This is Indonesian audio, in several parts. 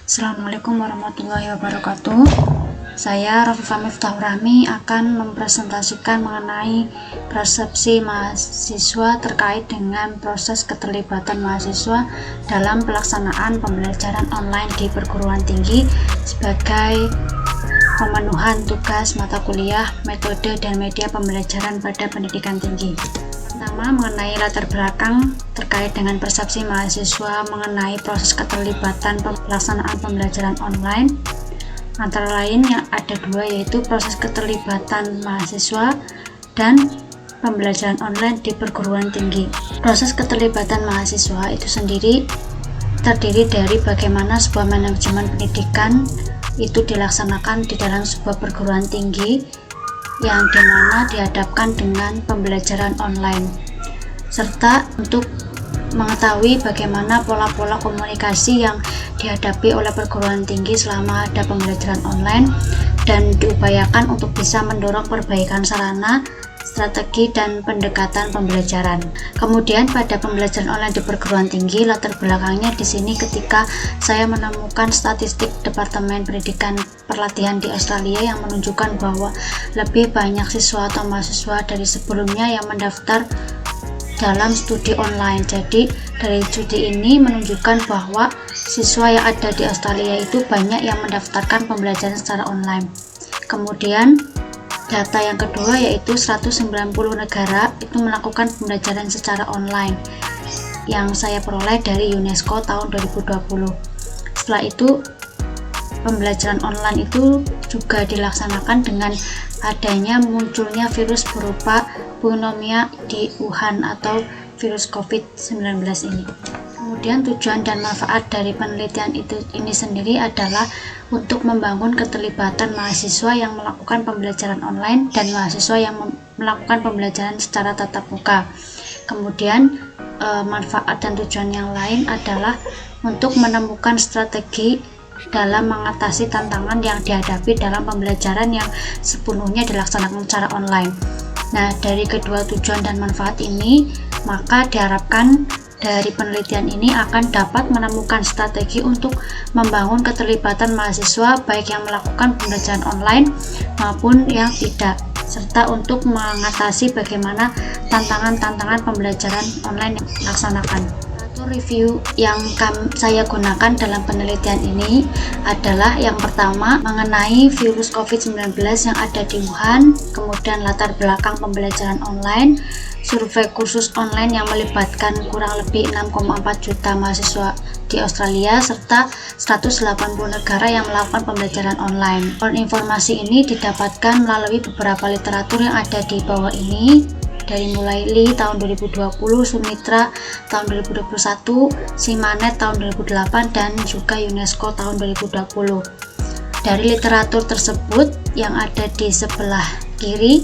Assalamualaikum warahmatullahi wabarakatuh. Saya Rafifah Miftahur Rahmi akan mempresentasikan mengenai persepsi mahasiswa terkait dengan proses keterlibatan mahasiswa dalam pelaksanaan pembelajaran online di perguruan tinggi sebagai pemenuhan tugas mata kuliah, metode, dan media pembelajaran pada pendidikan tinggi. Pertama, mengenai latar belakang terkait dengan persepsi mahasiswa mengenai proses keterlibatan pelaksanaan pembelajaran online. Antara lain yang ada dua, yaitu proses keterlibatan mahasiswa dan pembelajaran online di perguruan tinggi. Proses keterlibatan mahasiswa itu sendiri terdiri dari bagaimana sebuah manajemen pendidikan itu dilaksanakan di dalam sebuah perguruan tinggi yang dimana dihadapkan dengan pembelajaran online, serta untuk mengetahui bagaimana pola-pola komunikasi yang dihadapi oleh perguruan tinggi selama ada pembelajaran online dan diupayakan untuk bisa mendorong perbaikan sarana, strategi, dan pendekatan pembelajaran. Kemudian pada pembelajaran online di perguruan tinggi, latar belakangnya di sini ketika saya menemukan statistik Departemen Pendidikan Pelatihan di Australia yang menunjukkan bahwa lebih banyak siswa atau mahasiswa dari sebelumnya yang mendaftar dalam studi online. Jadi dari studi ini menunjukkan bahwa siswa yang ada di Australia itu banyak yang mendaftarkan pembelajaran secara online. Kemudian data yang kedua yaitu 190 negara itu melakukan pembelajaran secara online yang saya peroleh dari UNESCO tahun 2020. Setelah itu pembelajaran online itu juga dilaksanakan dengan adanya munculnya virus berupa pneumonia di Wuhan atau virus COVID-19 ini. Kemudian tujuan dan manfaat dari penelitian ini sendiri adalah untuk membangun keterlibatan mahasiswa yang melakukan pembelajaran online dan mahasiswa yang melakukan pembelajaran secara tatap muka. Kemudian manfaat dan tujuan yang lain adalah untuk menemukan strategi dalam mengatasi tantangan yang dihadapi dalam pembelajaran yang sepenuhnya dilaksanakan secara online. Nah, dari kedua tujuan dan manfaat ini, maka diharapkan dari penelitian ini akan dapat menemukan strategi untuk membangun keterlibatan mahasiswa baik yang melakukan pembelajaran online maupun yang tidak, serta untuk mengatasi bagaimana tantangan-tantangan pembelajaran online yang dilaksanakan. Review yang saya gunakan dalam penelitian ini adalah yang pertama mengenai virus COVID-19 yang ada di Wuhan, kemudian latar belakang pembelajaran online, survei kursus online yang melibatkan kurang lebih 6,4 juta mahasiswa di Australia, serta 180 negara yang melakukan pembelajaran online. Informasi ini didapatkan melalui beberapa literatur yang ada di bawah ini, dari mulai Lee tahun 2020, Sumitra tahun 2021, Simanet tahun 2008, dan juga UNESCO tahun 2020. Dari literatur tersebut yang ada di sebelah kiri,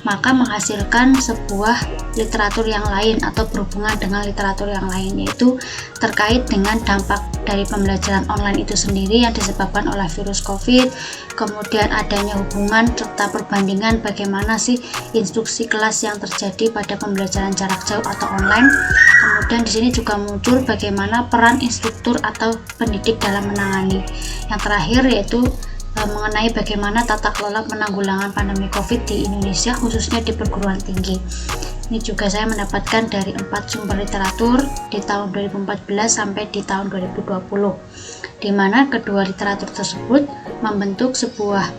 maka menghasilkan sebuah literatur yang lain atau berhubungan dengan literatur yang lain, yaitu terkait dengan dampak dari pembelajaran online itu sendiri yang disebabkan oleh virus COVID, kemudian adanya hubungan serta perbandingan bagaimana sih instruksi kelas yang terjadi pada pembelajaran jarak jauh atau online. Kemudian di sini juga muncul bagaimana peran instruktur atau pendidik dalam menangani. Yang terakhir yaitu mengenai bagaimana tata kelola penanggulangan pandemi COVID di Indonesia, khususnya di perguruan tinggi. Ini juga saya mendapatkan dari 4 sumber literatur di tahun 2014 sampai di tahun 2020, di mana kedua literatur tersebut membentuk sebuah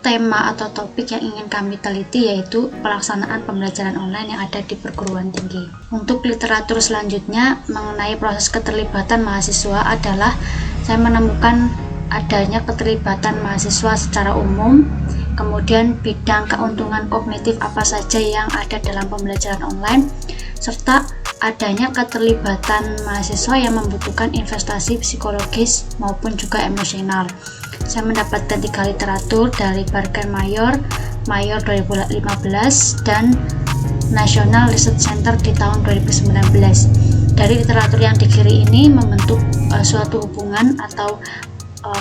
tema atau topik yang ingin kami teliti, yaitu pelaksanaan pembelajaran online yang ada di perguruan tinggi. Untuk literatur selanjutnya mengenai proses keterlibatan mahasiswa adalah saya menemukan adanya keterlibatan mahasiswa secara umum, kemudian bidang keuntungan kognitif apa saja yang ada dalam pembelajaran online, serta adanya keterlibatan mahasiswa yang membutuhkan investasi psikologis maupun juga emosional. Saya mendapatkan 3 literatur dari Barker Mayor 2015, dan National Research Center di tahun 2019. Dari literatur yang di kiri ini membentuk suatu hubungan atau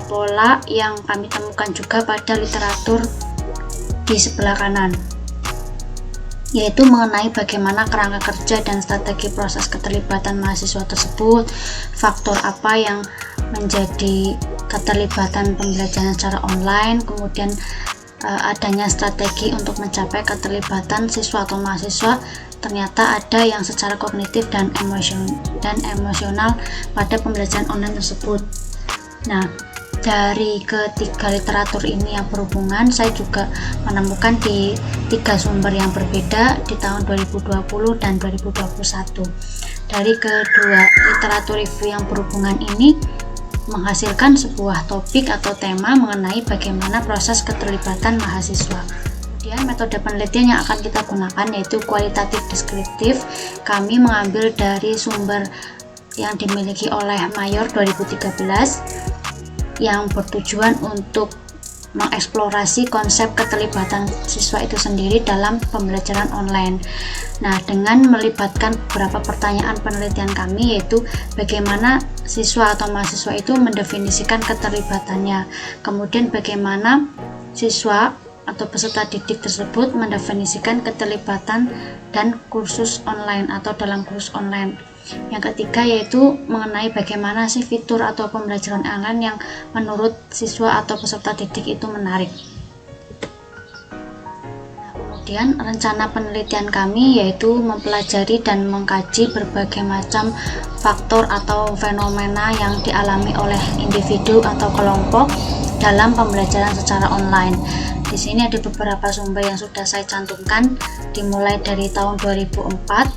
pola yang kami temukan juga pada literatur di sebelah kanan, yaitu mengenai bagaimana kerangka kerja dan strategi proses keterlibatan mahasiswa tersebut, faktor apa yang menjadi keterlibatan pembelajaran secara online, kemudian adanya strategi untuk mencapai keterlibatan siswa atau mahasiswa, ternyata ada yang secara kognitif dan emosional pada pembelajaran online tersebut. Nah, dari ketiga literatur ini yang berhubungan, saya juga menemukan di 3 sumber yang berbeda di tahun 2020 dan 2021. Dari kedua literatur review yang berhubungan ini menghasilkan sebuah topik atau tema mengenai bagaimana proses keterlibatan mahasiswa. Kemudian metode penelitian yang akan kita gunakan yaitu kualitatif deskriptif. Kami mengambil dari sumber yang dimiliki oleh Mayor 2013 yang bertujuan untuk mengeksplorasi konsep keterlibatan siswa itu sendiri dalam pembelajaran online. Nah, dengan melibatkan beberapa pertanyaan penelitian kami, yaitu bagaimana siswa atau mahasiswa itu mendefinisikan keterlibatannya, kemudian bagaimana siswa atau peserta didik tersebut mendefinisikan keterlibatan dan kursus online atau dalam kursus online. Yang ketiga yaitu mengenai bagaimana sih fitur atau pembelajaran online yang menurut siswa atau peserta didik itu menarik. Kemudian rencana penelitian kami yaitu mempelajari dan mengkaji berbagai macam faktor atau fenomena yang dialami oleh individu atau kelompok dalam pembelajaran secara online. Di sini ada beberapa sumber yang sudah saya cantumkan, dimulai dari tahun 2004,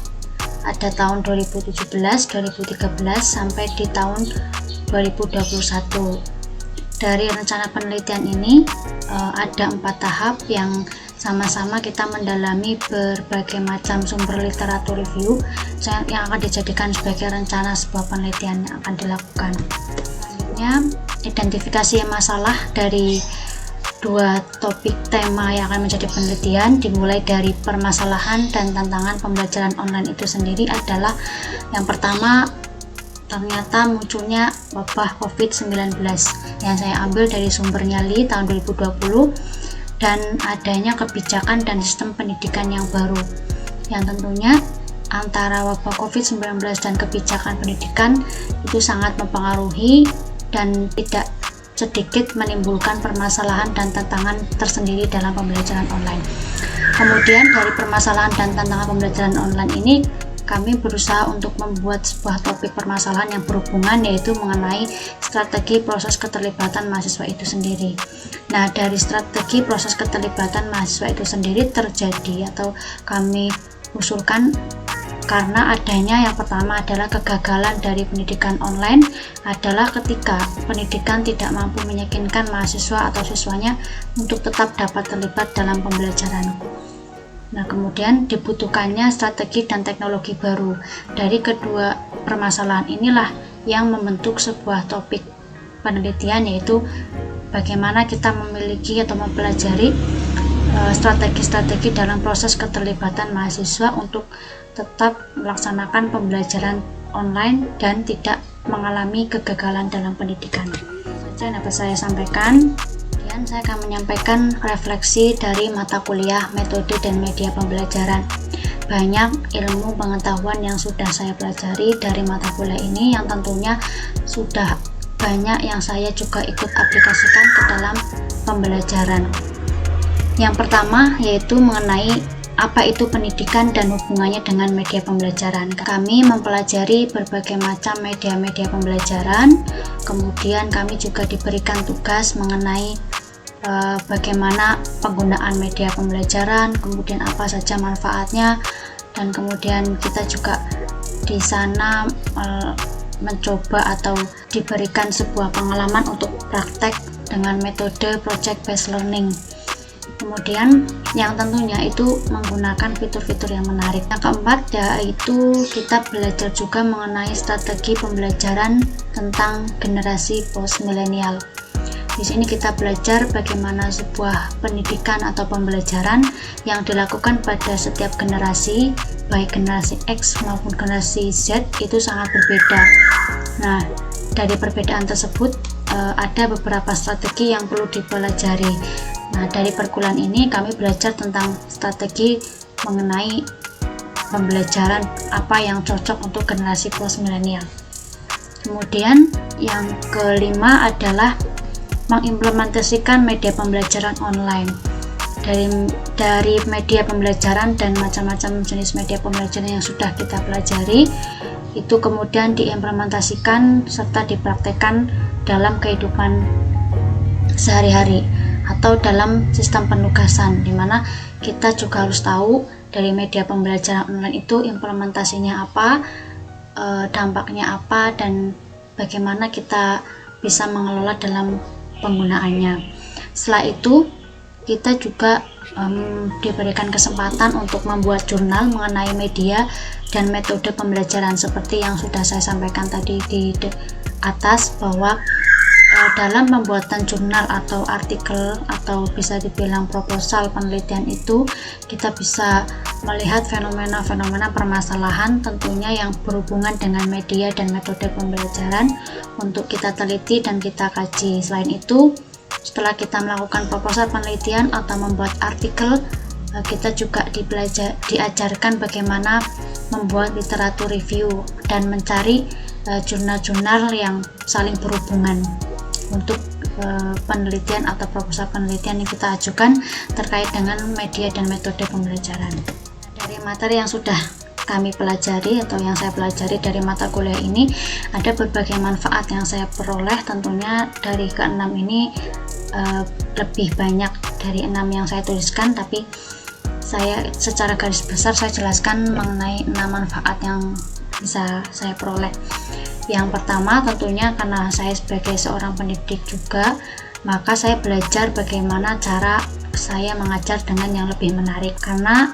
ada tahun 2017, 2013 sampai di tahun 2021. Dari rencana penelitian ini ada 4 tahap yang sama-sama kita mendalami berbagai macam sumber literatur review yang akan dijadikan sebagai rencana sebuah penelitian yang akan dilakukan. Selanjutnya, identifikasi masalah dari 2 topik tema yang akan menjadi penelitian, dimulai dari permasalahan dan tantangan pembelajaran online itu sendiri adalah yang pertama, ternyata munculnya wabah COVID-19 yang saya ambil dari sumber Nyali tahun 2020 dan adanya kebijakan dan sistem pendidikan yang baru yang tentunya antara wabah COVID-19 dan kebijakan pendidikan itu sangat mempengaruhi dan tidak sedikit menimbulkan permasalahan dan tantangan tersendiri dalam pembelajaran online. Kemudian dari permasalahan dan tantangan pembelajaran online ini kami berusaha untuk membuat sebuah topik permasalahan yang berhubungan, yaitu mengenai strategi proses keterlibatan mahasiswa itu sendiri. Nah, dari strategi proses keterlibatan mahasiswa itu sendiri terjadi atau kami usulkan karena adanya yang pertama adalah kegagalan dari pendidikan online adalah ketika pendidikan tidak mampu meyakinkan mahasiswa atau siswanya untuk tetap dapat terlibat dalam pembelajaran. Nah, kemudian dibutuhkannya strategi dan teknologi baru. Dari kedua permasalahan inilah yang membentuk sebuah topik penelitian, yaitu bagaimana kita memiliki atau mempelajari strategi-strategi dalam proses keterlibatan mahasiswa untuk tetap melaksanakan pembelajaran online dan tidak mengalami kegagalan dalam pendidikan. Itu yang dapat saya sampaikan. Kemudian saya akan menyampaikan refleksi dari mata kuliah metode dan media pembelajaran. Banyak ilmu pengetahuan yang sudah saya pelajari dari mata kuliah ini yang tentunya sudah banyak yang saya juga ikut aplikasikan ke dalam pembelajaran. Yang pertama yaitu mengenai apa itu pendidikan dan hubungannya dengan media pembelajaran. Kami mempelajari berbagai macam media-media pembelajaran, kemudian kami juga diberikan tugas mengenai bagaimana penggunaan media pembelajaran, kemudian apa saja manfaatnya, dan kemudian kita juga di sana mencoba atau diberikan sebuah pengalaman untuk praktek dengan metode project based learning. Kemudian yang tentunya itu menggunakan fitur-fitur yang menarik. Yang keempat yaitu kita belajar juga mengenai strategi pembelajaran tentang generasi post milenial. Di sini kita belajar bagaimana sebuah pendidikan atau pembelajaran yang dilakukan pada setiap generasi, baik generasi X maupun generasi Z itu sangat berbeda. Nah, dari perbedaan tersebut ada beberapa strategi yang perlu dipelajari. Nah, dari perkuliahan ini kami belajar tentang strategi mengenai pembelajaran apa yang cocok untuk generasi post milenial. Kemudian yang kelima adalah mengimplementasikan media pembelajaran online. Dari media pembelajaran dan macam-macam jenis media pembelajaran yang sudah kita pelajari, itu kemudian diimplementasikan serta dipraktekkan dalam kehidupan sehari-hari atau dalam sistem penugasan, di mana kita juga harus tahu dari media pembelajaran online itu implementasinya apa, dampaknya apa, dan bagaimana kita bisa mengelola dalam penggunaannya. Setelah itu kita juga diberikan kesempatan untuk membuat jurnal mengenai media dan metode pembelajaran seperti yang sudah saya sampaikan tadi di atas, bahwa dalam pembuatan jurnal atau artikel atau bisa dibilang proposal penelitian itu kita bisa melihat fenomena-fenomena permasalahan tentunya yang berhubungan dengan media dan metode pembelajaran untuk kita teliti dan kita kaji. Selain itu, setelah kita melakukan proposal penelitian atau membuat artikel, kita juga diajarkan bagaimana membuat literatur review dan mencari jurnal-jurnal yang saling berhubungan untuk penelitian atau proposal penelitian yang kita ajukan terkait dengan media dan metode pembelajaran. Dari materi yang sudah kami pelajari atau yang saya pelajari dari mata kuliah ini, ada berbagai manfaat yang saya peroleh. Tentunya dari keenam ini lebih banyak dari 6 yang saya tuliskan, tapi saya secara garis besar saya jelaskan mengenai 6 manfaat yang bisa saya peroleh. Yang pertama, tentunya karena saya sebagai seorang pendidik juga, maka saya belajar bagaimana cara saya mengajar dengan yang lebih menarik, karena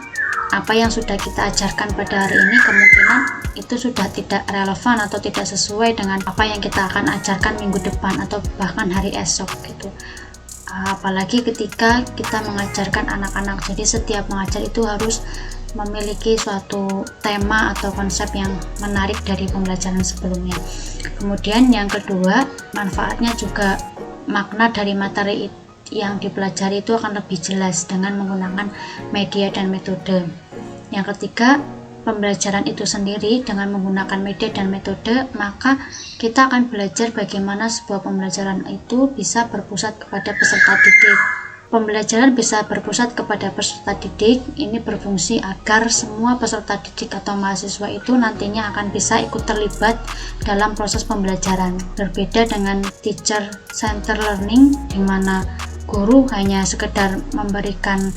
apa yang sudah kita ajarkan pada hari ini kemungkinan itu sudah tidak relevan atau tidak sesuai dengan apa yang kita akan ajarkan minggu depan atau bahkan hari esok gitu. Apalagi ketika kita mengajarkan anak-anak, jadi setiap mengajar itu harus memiliki suatu tema atau konsep yang menarik dari pembelajaran sebelumnya. Kemudian yang kedua, manfaatnya juga makna dari materi yang dipelajari itu akan lebih jelas dengan menggunakan media dan metode. Yang ketiga, pembelajaran itu sendiri dengan menggunakan media dan metode, maka kita akan belajar bagaimana sebuah pembelajaran itu bisa berpusat kepada peserta didik. Pembelajaran bisa berpusat kepada peserta didik, ini berfungsi agar semua peserta didik atau mahasiswa itu nantinya akan bisa ikut terlibat dalam proses pembelajaran. Berbeda dengan teacher center learning, di mana guru hanya sekedar memberikan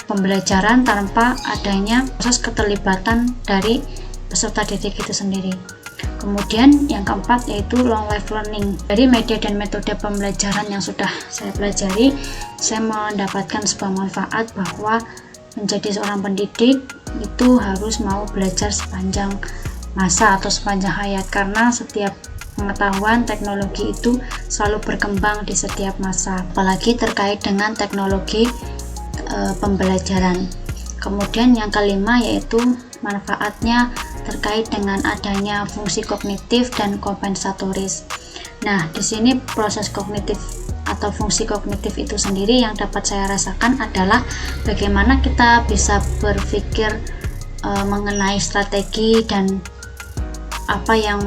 pembelajaran tanpa adanya proses keterlibatan dari peserta didik itu sendiri. Kemudian yang keempat yaitu long life learning. Dari media dan metode pembelajaran yang sudah saya pelajari, saya mendapatkan sebuah manfaat bahwa menjadi seorang pendidik itu harus mau belajar sepanjang masa atau sepanjang hayat, karena setiap pengetahuan teknologi itu selalu berkembang di setiap masa, apalagi terkait dengan teknologi pembelajaran. Kemudian yang kelima yaitu manfaatnya terkait dengan adanya fungsi kognitif dan kompensatoris. Nah, di sini proses kognitif atau fungsi kognitif itu sendiri yang dapat saya rasakan adalah bagaimana kita bisa berpikir mengenai strategi dan apa yang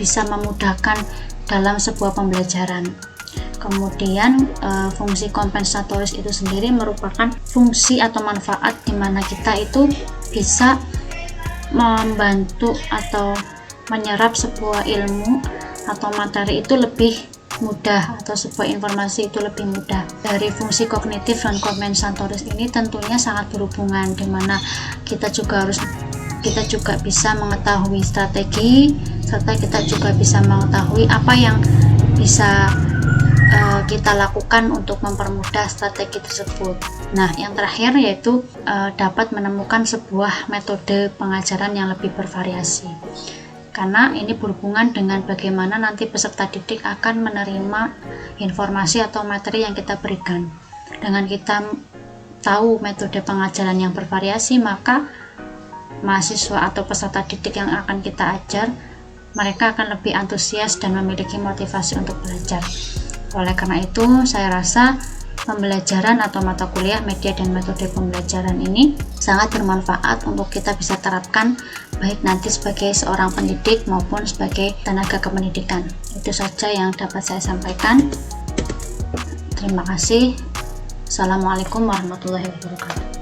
bisa memudahkan dalam sebuah pembelajaran. Kemudian fungsi kompensatoris itu sendiri merupakan fungsi atau manfaat di mana kita itu bisa membantu atau menyerap sebuah ilmu atau materi itu lebih mudah, atau sebuah informasi itu lebih mudah. Dari fungsi kognitif dan kompensatoris ini tentunya sangat berhubungan, di mana kita juga bisa mengetahui strategi, serta kita juga bisa mengetahui apa yang bisa kita lakukan untuk mempermudah strategi tersebut. Nah, yang terakhir yaitu dapat menemukan sebuah metode pengajaran yang lebih bervariasi, karena ini berhubungan dengan bagaimana nanti peserta didik akan menerima informasi atau materi yang kita berikan. Dengan kita tahu metode pengajaran yang bervariasi, maka mahasiswa atau peserta didik yang akan kita ajar, mereka akan lebih antusias dan memiliki motivasi untuk belajar. Oleh karena itu, saya rasa pembelajaran atau mata kuliah, media dan metode pembelajaran ini sangat bermanfaat untuk kita bisa terapkan baik nanti sebagai seorang pendidik maupun sebagai tenaga kependidikan. Itu saja yang dapat saya sampaikan. Terima kasih. Assalamualaikum warahmatullahi wabarakatuh.